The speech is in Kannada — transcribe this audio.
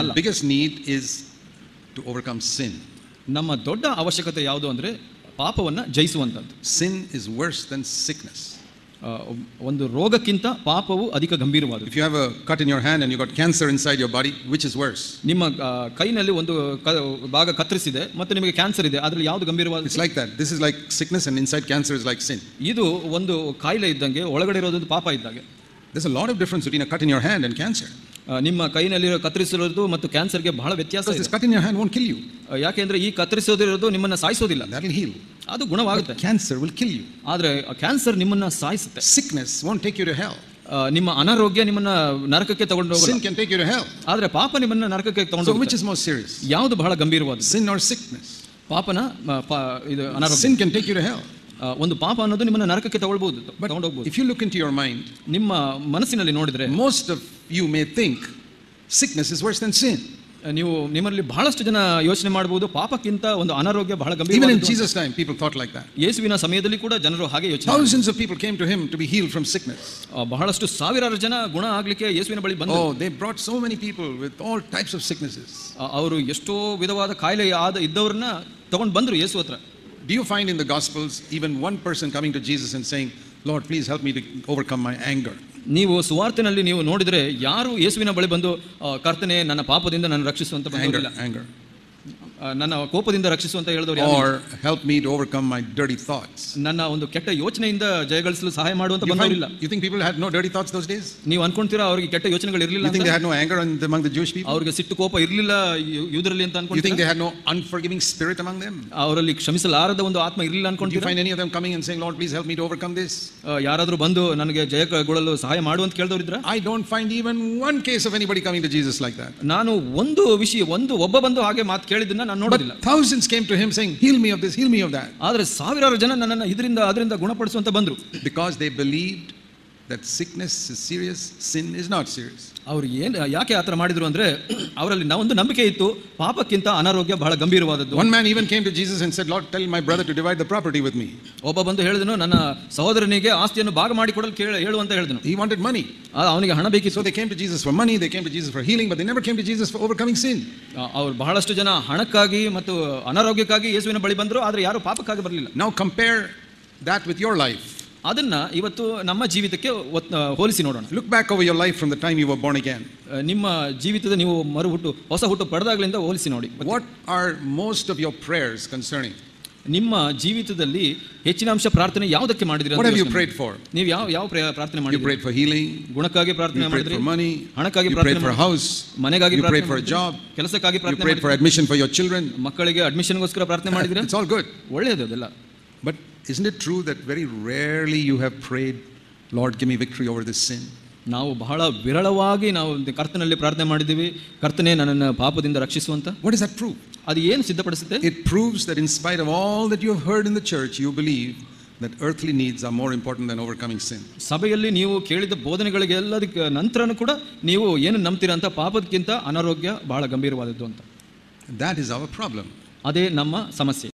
Our biggest need is to overcome sin. ನಮ್ಮ ದೊಡ್ಡ ಅವಶ್ಯಕತೆ ಯಾವುದು ಅಂದರೆ ಪಾಪವನ್ನು ಜಯಿಸುವಂಥದ್ದು. Sin is worse than sickness. ಒಂದು ರೋಗಕ್ಕಿಂತ ಪಾಪವು ಅಧಿಕ ಗಂಭೀರವಾದದ್ದು. If you have a cut in your hand and you got cancer inside your body, which is worse? ನಿಮ್ಮ ಕೈನಲ್ಲಿ ಒಂದು ಭಾಗ ಕತ್ತರಿಸಿದೆ ಮತ್ತು ನಿಮಗೆ ಕ್ಯಾನ್ಸರ್ ಇದೆ, ಅದರಲ್ಲಿ ಯಾವುದು ಗಂಭೀರವಾದ? It's like that. This is like sickness and inside cancer is like sin. ಇದು ಒಂದು ಕಾಯಿಲೆ ಇದ್ದಂಗೆ, ಒಳಗಡೆ ಇರೋದು ಪಾಪ ಇದ್ದಂಗೆ. There's a lot of difference between a cut in your hand and cancer. ನಿಮ್ಮ ಕೈನಲ್ಲಿರೋ ಕತ್ತರಿಸಿರೋದು ಮತ್ತು ಕ್ಯಾನ್ಸರ್ಗೆ ಬಹಳ ವ್ಯತ್ಯಾಸ ಇದೆ. This cut in your hand won't kill you. ಯಾಕೆಂದ್ರೆ ಈ ಕತ್ತರಿಸೋದಿರೋದು ನಿಮ್ಮನ್ನ ಸಾಯಿಸೋದಿಲ್ಲ, that will heal. ಅದು ಗುಣವಾಗುತ್ತೆ. Cancer will kill you. ಆದ್ರೆ ಕ್ಯಾನ್ಸರ್ ನಿಮ್ಮನ್ನ ಸಾಯಿಸುತ್ತೆ. Sickness won't take you to hell. ನಿಮ್ಮ ಅನಾರೋಗ್ಯ ನಿಮ್ಮನ್ನ ನರಕಕ್ಕೆ ತಗೊಂಡು ಹೋಗಲ್ಲ. Sin can take you to hell. ಆದ್ರೆ ಪಾಪ ನಿಮ್ಮನ್ನ ನರಕಕ್ಕೆ ತಗೊಂಡು ಹೋಗುತ್ತೆ. So which is more serious? ಯಾವುದು ಬಹಳ ಗಂಭೀರವಾದದ್ದು? Sin or sickness? ಪಾಪನ ಇದು ಅನಾರೋಗ್ಯ. Sin can take you to hell. ಒಂದು ಪಾಪ ಅನ್ನೋದು ನಿಮ್ಮನ್ನ ನರಕಕ್ಕೆ ತಗೊಂಡು ಹೋಗಬಹುದು. If you look into your mind, ನಿಮ್ಮ ಮನಸ್ಸಿನಲ್ಲಿ ನೋಡಿದ್ರೆ most of you may think sickness is worse than sin. ನೀವು ನಿಮ್ಮಲ್ಲಿ ಬಹಳಷ್ಟು ಜನ ಯೋಚನೆ ಮಾಡಬಹುದು ಪಾಪಕ್ಕಿಂತ ಒಂದು ಅನಾರೋಗ್ಯ ಬಹಳ ಗಂಭೀರ. Even in Jesus' time people thought like that. ಯೇಸುವಿನ ಸಮಯದಲ್ಲಿ ಕೂಡ ಜನರು ಹಾಗೆ ಯೋಚನೆ. Thousands of people came to him to be healed from sickness. ಬಹಳಷ್ಟು ಸಾವಿರಾರು ಜನ ಗುಣ ಆಗಲಿಕ್ಕೆ ಯೇಸುವಿನ ಬಳಿ ಬಂದರು. Oh, they brought so many people with all types of sicknesses. ಅವರು ಎಷ್ಟೋ ವಿಧವಾದ ಕಾಯಿಲೆ ಇದ್ದವರನ್ನ ತಗೊಂಡು ಬಂದರು ಯೇಸು ಹತ್ರ. Do you find in the Gospels even one person coming to Jesus and saying, Lord, please help me to overcome my anger? ನೀವು ಸುವಾರ್ತೆನಲ್ಲಿ ನೀವು ನೋಡಿದ್ರೆ ಯಾರು ಯೇಸುವಿನ ಬಳಿ ಬಂದು ಕರ್ತನೇ ನನ್ನ ಪಾಪದಿಂದ ನನ್ನ ರಕ್ಷಿಸುವಂತ ಬಂದಿಲ್ಲ. Anger. ನನ್ನ ಕೋಪದಿಂದ ರಕ್ಷಿಸುವಂತ ಹೇಳಿದವರು ಯಾರು? Or help me to overcome my dirty thoughts. ನನ್ನ ಒಂದು ಕೆಟ್ಟ ಯೋಚನೆಯಿಂದ ಜಯಗಳಿಸಲು ಸಹಾಯ ಮಾಡುವಂತ ಬಂದವರಿಲ್ಲ. You think people had no dirty thoughts those days? ನೀವು ಅನ್ಕೊಂತೀರಾ ಅವರಿಗೆ ಕೆಟ್ಟ ಯೋಚನೆಗಳು ಇರಲಿಲ್ಲ? You think they had no anger among the Jewish people? ಅವರಿಗೆ ಸಿಟ್ಟು ಕೋಪ ಇರಲಿಲ್ಲ ಯೂದರಲ್ಲಿ ಅಂತ ಅನ್ಕೊಂತೀರಾ? You think they had no unforgiving spirit among them? ಅವರಲ್ಲಿ ಕ್ಷಮಿಸಲಾರದ ಒಂದು ಆತ್ಮ ಇರಲಿಲ್ಲ ಅನ್ಕೊಂತೀರಾ? Do you find any of them coming and saying, Lord, please help me to overcome this? ಯಾರಾದರೂ ಬಂದು ನನಗೆ ಜಯಗೊಳ್ಳಲು ಸಹಾಯ ಮಾಡು ಅಂತ ಕೇಳಿದವರಿದ್ರಾ? I don't find even one case of anybody coming to Jesus like that. ನಾನು ಒಂದು ವಿಷಯ ಒಬ್ಬ ಬಂದು ಹಾಗೆ ಮಾತು ಕೇಳಿದ್ದನ್ನ ನಾನು ನೋಡಿಲ್ಲ. Thousands came to him saying, heal me of this, heal me of that. ಆದರೆ ಸಾವಿರಾರು ಜನ ನನ್ನನ್ನು ಇದರಿಂದ ಅದರಿಂದ ಗುಣಪಡಿಸುವಂತ ಬಂದರು. Because they believed that sickness is serious, sin is not serious. ಅವರು ಯಾಕೆ ಆ ಥರ ಮಾಡಿದ್ರು ಅಂದ್ರೆ ಅವರಲ್ಲಿ ಒಂದು ನಂಬಿಕೆ ಇತ್ತು, ಪಾಪಕ್ಕಿಂತ ಅನಾರೋಗ್ಯ ಬಹಳ ಗಂಭೀರವಾದದ್ದು. One man even came to Jesus and said, Lord, tell my brother to divide the property with me. ಒಬ್ಬ ಬಂದು ಹೇಳಿದನು, ನನ್ನ ಸಹೋದರನಿಗೆ ಆಸ್ತಿಯನ್ನು ಭಾಗ ಮಾಡಿಕೊಡಲು ಹೇಳು ಅಂತ ಹೇಳಿದನು. He wanted money. ಅವನಿಗೆ ಹಣ ಬೇಕಿತ್ತು. So they came to Jesus for money, they came to Jesus for healing, but they never came to Jesus for overcoming sin. ಅವರು ಬಹಳಷ್ಟು ಜನ ಹಣಕ್ಕಾಗಿ ಮತ್ತು ಅನಾರೋಗ್ಯಕ್ಕಾಗಿ ಯೇಸುವಿನ ಬಳಿ ಬಂದರು, ಆದರೆ ಯಾರು ಪಾಪಕ್ಕಾಗಿ ಬರಲಿಲ್ಲ. Now compare that with your life. ಅದನ್ನ ಇವತ್ತು ನಮ್ಮ ಜೀವಿತಕ್ಕೆ ಹೋಲಿಸಿ ನೋಡೋಣ. Look back over your life from the time you were born again. ನಿಮ್ಮ ಜೀವಿತದ ನೀವು ಹೊಸ ಹುಟ್ಟು ಪಡೆದಾಗಲಿಂದ ಹೋಲಿಸಿ ನೋಡಿ. What are most of your prayers concerning? ನಿಮ್ಮ ಜೀವಿತದಲ್ಲಿ ಹೆಚ್ಚಿನ ಅಂಶ ಪ್ರಾರ್ಥನೆ ಯಾವುದಕ್ಕೆ ಮಾಡಿದಿರಿ? What have you prayed for? ನೀವು ಯಾವ ಪ್ರಾರ್ಥನೆ ಮಾಡಿದಿರಿ? You prayed for healing, ಗುಣಕ್ಕಾಗಿ ಪ್ರಾರ್ಥನೆ ಮಾಡಿದಿರಿ, for money, ಹಣಕ್ಕಾಗಿ ಪ್ರಾರ್ಥನೆ ಮಾಡಿದಿರಿ, you prayed for a house, ಮನೆಗಾಗಿ ಪ್ರಾರ್ಥನೆ ಮಾಡಿದಿರಿ, you prayed for a job, ಕೆಲಸಕ್ಕಾಗಿ ಪ್ರಾರ್ಥನೆ ಮಾಡಿದಿರಿ, you prayed for admission for your children, ಮಕ್ಕಳಿಗೆ ಅಡ್ಮಿಷನ್ಗೋಸ್ಕರ ಪ್ರಾರ್ಥನೆ ಮಾಡಿದಿರಿ. It's all good. ಒಳ್ಳೆಯದು ಅದೆಲ್ಲ. But isn't it true that very rarely you have prayed, Lord, give me victory over this sin? ನಾವು ಬಹಳ ವಿರಳವಾಗಿ ನಾವು ಕರ್ತನಲ್ಲಿ ಪ್ರಾರ್ಥನೆ ಮಾಡಿದ್ದೀವಿ, ಕರ್ತನೇ ನನ್ನನ್ನು ಪಾಪದಿಂದ ರಕ್ಷಿಸುವಂತ. What does that prove? ಅದು ಏನು ಸಿದ್ಧಪಡಿಸುತ್ತೆ? It proves that in spite of all that you have heard in the church, you believe that earthly needs are more important than overcoming sin. ಸಭೆಯಲ್ಲಿ ನೀವು ಕೇಳಿದ ಬೋಧನೆಗಳಿಗೆ ಎಲ್ಲದಕ್ಕೆ ನಂತರನೂ ಕೂಡ ನೀವು ಏನು ನಂಬ್ತೀರಾ ಅಂತ ಪಾಪಕ್ಕಿಂತ ಅನಾರೋಗ್ಯ ಬಹಳ ಗಂಭೀರವಾದದ್ದು ಅಂತ. That is our problem. ಅದೇ ನಮ್ಮ ಸಮಸ್ಯೆ.